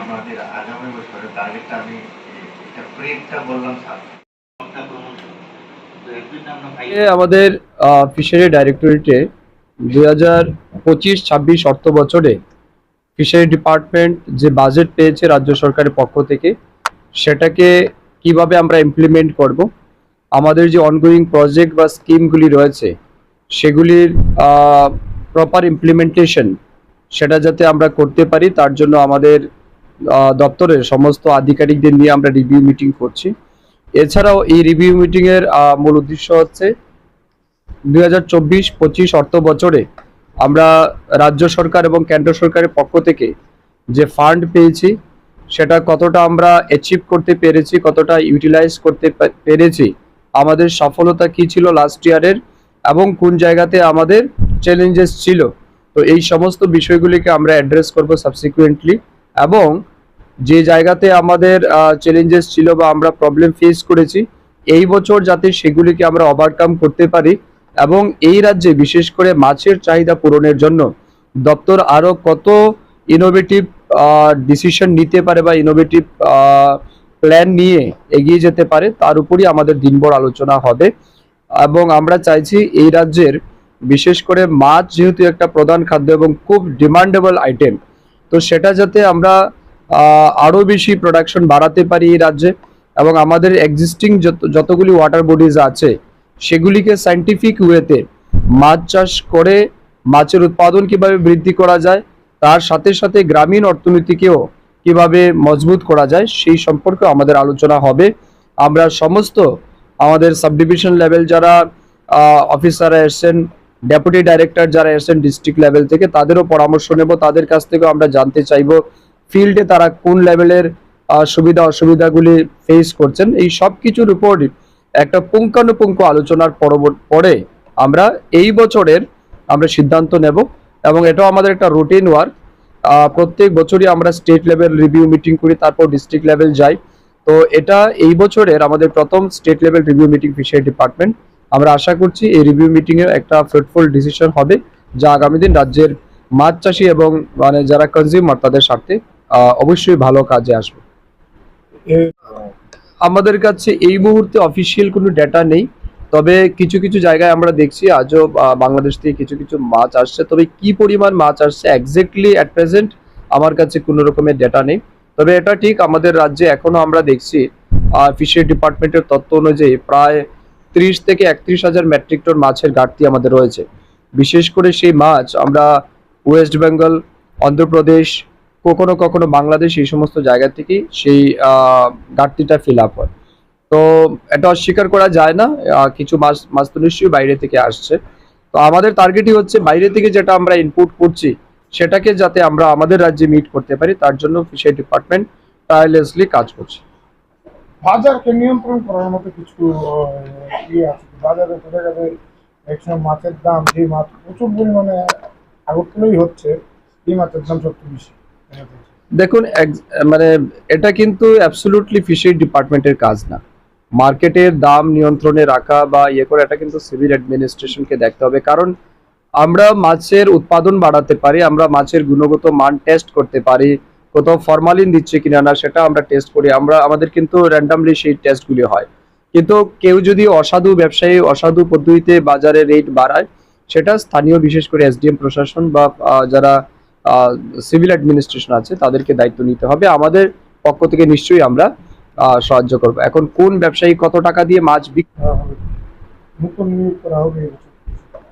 আমাদের আগামী বছরের টার্গেটটা আমি এটা প্রিন্টটা বললাম স্যার। আমাদের ফিশারি ডাইরেক্টরেটে 2025-26 অর্থ বছরে ফিশারি ডিপার্টমেন্ট যে বাজেট পেয়েছে রাজ্য সরকারের পক্ষ থেকে সেটাকে কিভাবে আমরা ইমপ্লিমেন্ট করব, আমাদের যে অনগোয়িং প্রজেক্ট বা স্কিমগুলি রয়েছে সেগুলির প্রপার ইমপ্লিমেন্টেশন সেটা যাতে আমরা করতে পারি তার জন্য আমাদের দপ্তরের সমস্ত আধিকারিকদের নিয়ে আমরা রিভিউ মিটিং করছি। এছাড়াও এই রিভিউ মিটিংয়ের মূল উদ্দেশ্য হচ্ছে 2024-25 অর্থ বছরে আমরা রাজ্য সরকার এবং কেন্দ্র সরকারের পক্ষ থেকে যে ফান্ড পেয়েছি সেটা কতটা আমরা অ্যাচিভ করতে পেরেছি, কতটা ইউটিলাইজ করতে পেরেছি, আমাদের সফলতা কি ছিল লাস্ট ইয়ারের এবং কোন জায়গাতে আমাদের চ্যালেঞ্জেস ছিল। তো এই সমস্ত বিষয়গুলিকে আমরা অ্যাড্রেস করব সাবসিকুয়েন্টলি, এবং যে জায়গাতে আমাদের চ্যালেঞ্জেস ছিল বা আমরা প্রবলেম ফেস করেছি এই বছর যাতে সেগুলিকে আমরা ওভারকাম করতে পারি, এবং এই রাজ্যে বিশেষ করে মাছের চাহিদা পূরণের জন্য দপ্তর আরও কত ইনোভেটিভ ডিসিশন নিতে পারে বা ইনোভেটিভ প্ল্যান নিয়ে এগিয়ে যেতে পারে তার উপরই আমাদের দিনভর আলোচনা হবে। এবং আমরা চাইছি এই রাজ্যের বিশেষ করে মাছ যেহেতু একটা প্রধান খাদ্য এবং খুব ডিমান্ডেবল আইটেম, তো সেটা যাতে আমরা আরও বেশি প্রোডাকশন বাড়াতে পারি এই রাজ্যে, এবং আমাদের এক্সিস্টিং যতগুলি ওয়াটার বডিজ আছে সেগুলিকে সায়েন্টিফিক ওয়েতে মাছ চাষ করে মাছের উৎপাদন কিভাবে বৃদ্ধি করা যায়, তার সাথে সাথে গ্রামীণ অর্থনীতিকেও কিভাবে মজবুত করা যায় সেই সম্পর্কে আমাদের আলোচনা হবে। আমরা সমস্ত আমাদের সাব ডিভিশন লেভেল যারা অফিসাররা এসছেন, ডেপুটি ডাইরেক্টর যারা এসছেন ডিস্ট্রিক্ট লেভেল থেকে, তাদেরও পরামর্শ নেব, তাদের কাছ থেকেও আমরা জানতে চাইব ফিল্ডে তারা কোন লেভেলের সুবিধা অসুবিধাগুলি ফেস করছেন। এই সব কিছুর উপর একটা পুঙ্খানুপুঙ্খ আলোচনার পরে আমরা এই বছরের আমরা সিদ্ধান্ত নেব, এবং এটাও আমাদের একটা রুটিন ওয়ার্ক। প্রত্যেক বছরই আমরা স্টেট লেভেল রিভিউ মিটিং করি, তারপর ডিস্ট্রিক্ট লেভেল যাই। তো এটা এই বছরের আমাদের প্রথম state level review meeting fishery department. আমরা আশা করছি এই রিভিউ মিটিংয়ে একটা ফ্রুটফুল ডিসিশন হবে যা আগামী দিন রাজ্যের মাছ চাষি এবং মানে যারা কনজিউমার তাদের স্বার্থে অবশ্যই ভালো কাজে আসবে। আমাদের কাছে এই মুহূর্তে অফিসিয়াল কোনো ডেটা নেই, তবে কিছু কিছু জায়গায় আমরা দেখছি আজও বাংলাদেশ থেকে কিছু কিছু মাছ আসছে, তবে কি পরিমাণ মাছ আসছে এক্স্যাক্টলি অ্যাট প্রেজেন্ট আমার কাছে কোনো রকমের ডেটা নেই। তবে এটা ঠিক আমাদের রাজ্যে এখনো আমরা দেখছি ফিশারি ডিপার্টমেন্টের তথ্য অনুযায়ী প্রায় 30 থেকে 31 হাজার মেট্রিক টন মাছের ঘাটতি আমাদের রয়েছে। বিশেষ করে সেই মাছ আমরা ওয়েস্ট বেঙ্গল, অন্ধ্রপ্রদেশ, কখনো কখনো বাংলাদেশ এই সমস্ত জায়গা থেকে সেই ঘাটতিটা ফিল আপ হয়। তো এটা অস্বীকার করা যায় না, কিছু মাছ তো নিশ্চয়ই বাইরে থেকে আসছে। তো আমাদের টার্গেটই হচ্ছে বাইরে থেকে যেটা আমরা ইনপুট করছি সেটাকে যাতে আমরা আমাদের রাজ্যে মিট করতে পারি, তার জন্য ফিশারি ডিপার্টমেন্ট টায়ারলেসলি কাজ করছে। বাজারকে নিয়ন্ত্রণ করার মতো কিছু ইয়ে আছে? বাজারে দেখা যাবে একসময় মাছের দাম, যে মাছ প্রচুর পরিমাণে আগরতলাই হচ্ছে, এই মাছের দাম সবচেয়ে বেশি। দেখুন, মানে এটা কিন্তু অ্যাবসলিউটলি ফিশারি ডিপার্টমেন্টের কাজ না। মার্কেটের দাম নিয়ন্ত্রণে রাখা বা ইয়ে করে এটা কিন্তু সিভিল অ্যাডমিনিস্ট্রেশনকে দেখতে হবে, কারণ আমরা মাছের উৎপাদন বাড়াতে পারি, আমরা মাছের গুণগত মান টেস্ট করতে পারি, কোথাও ফরমালিন দিচ্ছে কিনা না সেটা আমরা টেস্ট করি, আমাদের কিন্তু র্যান্ডামলি সেই টেস্টগুলি হয়। কিন্তু কেউ যদি অসাধু ব্যবসায়ী অসাধু পদ্ধতিতে বাজারে রেট বাড়ায়, সেটা স্থানীয় বিশেষ করে এসডিএম প্রশাসন বা যারা সিভিল অ্যাডমিনিস্ট্রেশন আছে তাদেরকে দায়িত্ব নিতে হবে। আমাদের পক্ষ থেকে নিশ্চয়ই আমরা সাহায্য করব। এখন কোন ব্যবসায়ী কত টাকা দিয়ে মাছ বিক্রি,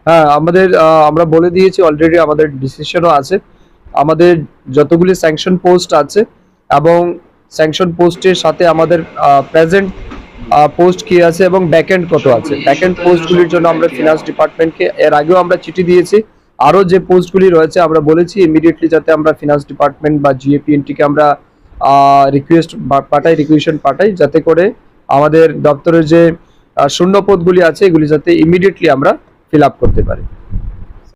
হ্যাঁ আমাদের আমরা বলে দিয়েছি অলরেডি, আমাদের ডিসিশনও আছে। আমাদের যতগুলি স্যাংশন পোস্ট আছে এবং স্যাংশন পোস্টের সাথে আমাদের প্রেজেন্ট পোস্ট কি আছে এবং ব্যাকএন্ড কত আছে, ব্যাকএন্ড পোস্টগুলির জন্য আমরা ফিনান্স ডিপার্টমেন্টকে এর আগেও আমরা চিঠি দিয়েছি। আরও যে পোস্টগুলি রয়েছে আমরা বলেছি ইমিডিয়েটলি যাতে আমরা ফিনান্স ডিপার্টমেন্ট বা জিএপিএনটিকে আমরা রিকুয়েশন পাঠাই, যাতে করে আমাদের দপ্তরের যে শূন্য পদগুলি আছে এগুলি যাতে ইমিডিয়েটলি আমরা ফিল আপ করতে পারি।